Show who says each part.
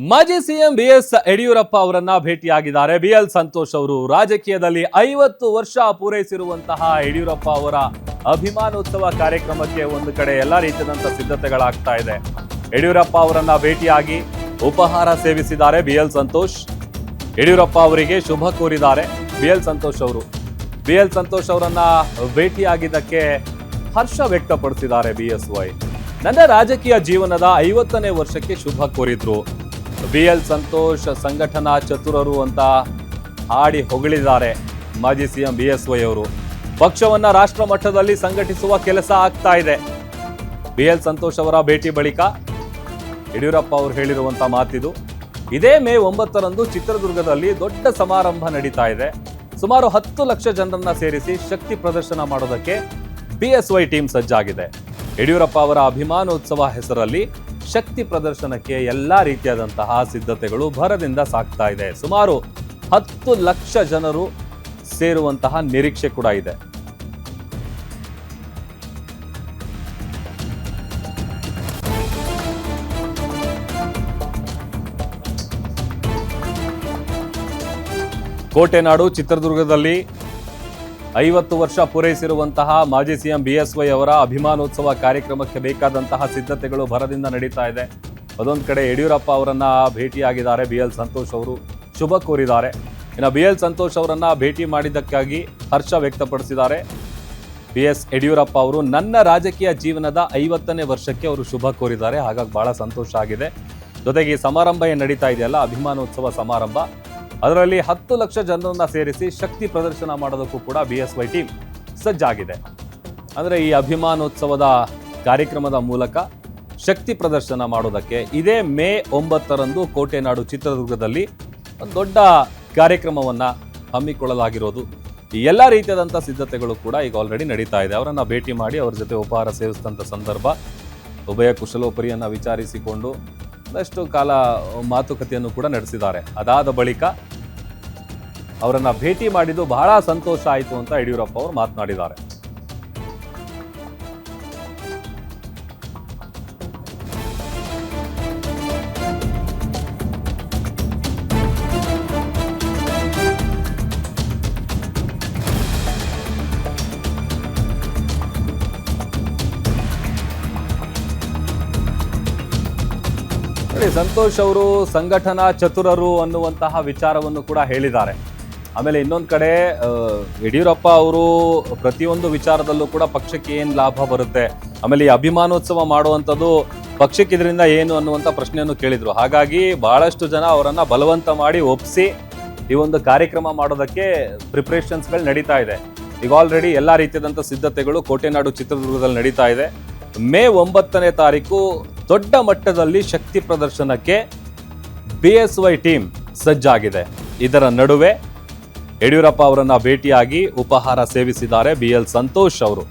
Speaker 1: ಮಾಜಿ CM BS Yediyurappa ಅವರನ್ನ ಭೇಟಿಯಾಗಿದ್ದಾರೆ B L Santosh ಅವರು. ರಾಜಕೀಯದಲ್ಲಿ 50 ವರ್ಷ ಪೂರೈಸಿರುವಂತಹ ಯಡಿಯೂರಪ್ಪ ಅವರ ಅಭಿಮಾನೋತ್ಸವ ಕಾರ್ಯಕ್ರಮಕ್ಕೆ ಒಂದು ಕಡೆ ಎಲ್ಲಾ ರೀತಿಯಾದಂತಹ ಸಿದ್ಧತೆಗಳಾಗ್ತಾ ಇದೆ. ಯಡಿಯೂರಪ್ಪ ಅವರನ್ನ ಭೇಟಿಯಾಗಿ ಉಪಹಾರ ಸೇವಿಸಿದ್ದಾರೆ ಬಿಎಲ್ ಸಂತೋಷ್. ಯಡಿಯೂರಪ್ಪ ಅವರಿಗೆ ಶುಭ ಕೋರಿದ್ದಾರೆ ಬಿಎಲ್ ಸಂತೋಷ್ ಅವರು. ಬಿಎಲ್ ಸಂತೋಷ್ ಅವರನ್ನ ಭೇಟಿಯಾಗಿದ್ದಕ್ಕೆ ಹರ್ಷ ವ್ಯಕ್ತಪಡಿಸಿದ್ದಾರೆ ಬಿಎಸ್ವೈ. ನನ್ನ ರಾಜಕೀಯ ಜೀವನದ 50ನೇ ವರ್ಷಕ್ಕೆ ಶುಭ ಕೋರಿದ್ರು. ಬಿಎಲ್ ಸಂತೋಷ್ ಸಂಘಟನಾ ಚತುರರು ಅಂತ ಹಾಡಿ ಹೊಗಳಿದ್ದಾರೆ ಮಾಜಿ ಸಿಎಂ ಬಿಎಸ್ವೈ ಅವರು. ಪಕ್ಷವನ್ನ ರಾಷ್ಟ್ರ ಮಟ್ಟದಲ್ಲಿ ಸಂಘಟಿಸುವ ಕೆಲಸ ಆಗ್ತಾ ಇದೆ. ಬಿಎಲ್ ಸಂತೋಷ್ ಅವರ ಭೇಟಿ ಬಳಿಕ ಯಡಿಯೂರಪ್ಪ ಅವರು ಹೇಳಿರುವಂತ ಮಾತಿದು. ಇದೇ ಮೇ 9ರಂದು ಚಿತ್ರದುರ್ಗದಲ್ಲಿ ದೊಡ್ಡ ಸಮಾರಂಭ ನಡೀತಾ ಇದೆ. ಸುಮಾರು 10 ಲಕ್ಷ ಜನರನ್ನ ಸೇರಿಸಿ ಶಕ್ತಿ ಪ್ರದರ್ಶನ ಮಾಡೋದಕ್ಕೆ ಬಿಎಸ್ವೈ ಟೀಮ್ ಸಜ್ಜಾಗಿದೆ. ಯಡಿಯೂರಪ್ಪ ಅವರ ಅಭಿಮಾನೋತ್ಸವ ಹೆಸರಲ್ಲಿ ಶಕ್ತಿ ಪ್ರದರ್ಶನಕ್ಕೆ ಎಲ್ಲಾ ರೀತಿಯಾದಂತಹ ಸಿದ್ಧತೆಗಳು ಭರದಿಂದ ಸಾಗ್ತಾ ಇದೆ. ಸುಮಾರು 10 ಲಕ್ಷ ಜನರು ಸೇರುವಂತಹ ನಿರೀಕ್ಷೆ ಕೂಡ ಇದೆ. ಕೋಟೆನಾಡು ಚಿತ್ರದುರ್ಗದಲ್ಲಿ 50 ವರ್ಷ ಪೂರೈಸಿರುವಂತಹ ಮಾಜಿ ಸಿಎಂ ಬಿಎಸ್ವೈ ಅವರ ಅಭಿಮಾನೋತ್ಸವ ಕಾರ್ಯಕ್ರಮಕ್ಕೆ ಬೇಕಾದಂತಹ ಸಿದ್ಧತೆಗಳು ಭರದಿಂದ ನಡೀತಾ ಇದೆ. ಅದೊಂದು ಕಡೆ ಯಡಿಯೂರಪ್ಪ ಅವರನ್ನ ಭೇಟಿಯಾಗಿದ್ದಾರೆ ಬಿಎಲ್ ಸಂತೋಷ್ ಅವರು, ಶುಭ ಕೋರಿದ್ದಾರೆ. ಇನ್ನು ಬಿಎಲ್ ಸಂತೋಷ್ ಅವರನ್ನ ಭೇಟಿ ಮಾಡಿದ್ದಕ್ಕಾಗಿ ಹರ್ಷ ವ್ಯಕ್ತಪಡಿಸಿದ್ದಾರೆ ಬಿಎಸ್ ಯಡಿಯೂರಪ್ಪ ಅವರು. ನನ್ನ ರಾಜಕೀಯ ಜೀವನದ 50ನೇ ವರ್ಷಕ್ಕೆ ಅವರು ಶುಭ ಕೋರಿದ್ದಾರೆ. ಹಾಗಾಗಿ ಬಹಳ ಸಂತೋಷ ಆಗಿದೆ. ಜೊತೆಗೆ ಈ ಸಮಾರಂಭ ಏನು ನಡೀತಾ ಇದೆಯಲ್ಲ, ಅಭಿಮಾನೋತ್ಸವ ಸಮಾರಂಭ, ಅದರಲ್ಲಿ 10 ಲಕ್ಷ ಜನರನ್ನ ಸೇರಿಸಿ ಶಕ್ತಿ ಪ್ರದರ್ಶನ ಮಾಡೋದಕ್ಕೂ ಕೂಡ ಬಿಎಸ್ವೈ ಟೀಮ್ ಸಜ್ಜಾಗಿದೆ. ಅಂದರೆ ಈ ಅಭಿಮಾನೋತ್ಸವದ ಕಾರ್ಯಕ್ರಮದ ಮೂಲಕ ಶಕ್ತಿ ಪ್ರದರ್ಶನ ಮಾಡೋದಕ್ಕೆ ಇದೇ ಮೇ 9ರಂದು ಕೋಟೆನಾಡು ಚಿತ್ರದುರ್ಗದಲ್ಲಿ ಒಂದು ದೊಡ್ಡ ಕಾರ್ಯಕ್ರಮವನ್ನು ಹಮ್ಮಿಕೊಳ್ಳಲಾಗಿರೋದು. ಈ ಎಲ್ಲ ರೀತಿಯಾದಂಥ ಸಿದ್ಧತೆಗಳು ಕೂಡ ಈಗ ಆಲ್ರೆಡಿ ನಡೀತಾ ಇದೆ. ಅವರನ್ನು ಭೇಟಿ ಮಾಡಿ ಅವ್ರ ಜೊತೆ ಉಪಹಾರ ಸೇವಿಸಿದಂಥ ಸಂದರ್ಭ, ಉಭಯ ಕುಶಲೋಪರಿಯನ್ನು ವಿಚಾರಿಸಿಕೊಂಡು ಒಂದಷ್ಟು ಕಾಲ ಮಾತುಕತೆಯನ್ನು ಕೂಡ ನಡೆಸಿದ್ದಾರೆ. ಅದಾದ ಬಳಿಕ ಅವರನ್ನ ಭೇಟಿ ಮಾಡಿದ್ದು ಬಹಳ ಸಂತೋಷ ಆಯಿತು ಅಂತ ಯಡಿಯೂರಪ್ಪ ಅವರು ಮಾತನಾಡಿದ್ದಾರೆ. ಸಂತೋಷ್ ಅವರು ಸಂಘಟನಾ ಚತುರರು ಅನ್ನುವಂತಹ ವಿಚಾರವನ್ನು ಕೂಡ ಹೇಳಿದ್ದಾರೆ. ಆಮೇಲೆ ಇನ್ನೊಂದು ಕಡೆ ಯಡಿಯೂರಪ್ಪ ಅವರು ಪ್ರತಿಯೊಂದು ವಿಚಾರದಲ್ಲೂ ಕೂಡ ಪಕ್ಷಕ್ಕೆ ಏನು ಲಾಭ ಬರುತ್ತೆ, ಆಮೇಲೆ ಈ ಅಭಿಮಾನೋತ್ಸವ ಮಾಡುವಂಥದ್ದು ಪಕ್ಷಕ್ಕೆ ಇದರಿಂದ ಏನು ಅನ್ನುವಂಥ ಪ್ರಶ್ನೆಯನ್ನು ಕೇಳಿದ್ರು. ಹಾಗಾಗಿ ಬಹಳಷ್ಟು ಜನ ಅವರನ್ನ ಬಲವಂತ ಮಾಡಿ ಒಪ್ಪಿಸಿ ಈ ಒಂದು ಕಾರ್ಯಕ್ರಮ ಮಾಡೋದಕ್ಕೆ ಪ್ರಿಪ್ರೇಷನ್ಸ್ಗಳು ನಡೀತಾ ಇದೆ. ಈಗ ಆಲ್ರೆಡಿ ಎಲ್ಲ ರೀತಿಯಾದಂಥ ಸಿದ್ಧತೆಗಳು ಕೋಟೆನಾಡು ಚಿತ್ರದುರ್ಗದಲ್ಲಿ ನಡೀತಾ ಇದೆ. ಮೇ 9ನೇ ತಾರೀಕು ದೊಡ್ಡ ಮಟ್ಟದಲ್ಲಿ ಶಕ್ತಿ ಪ್ರದರ್ಶನಕ್ಕೆ ಬಿಎಸ್ವೈ ಟೀಮ್ ಸಜ್ಜಾಗಿದೆ. ಇದರ ನಡುವೆ ಯಡಿಯೂರಪ್ಪ ಅವರನ್ನ ಭೇಟಿಯಾಗಿ ಉಪಹಾರ ಸೇವಿಸಿದ್ದಾರೆ ಬಿಎಲ್ ಸಂತೋಷ್ ಅವರು.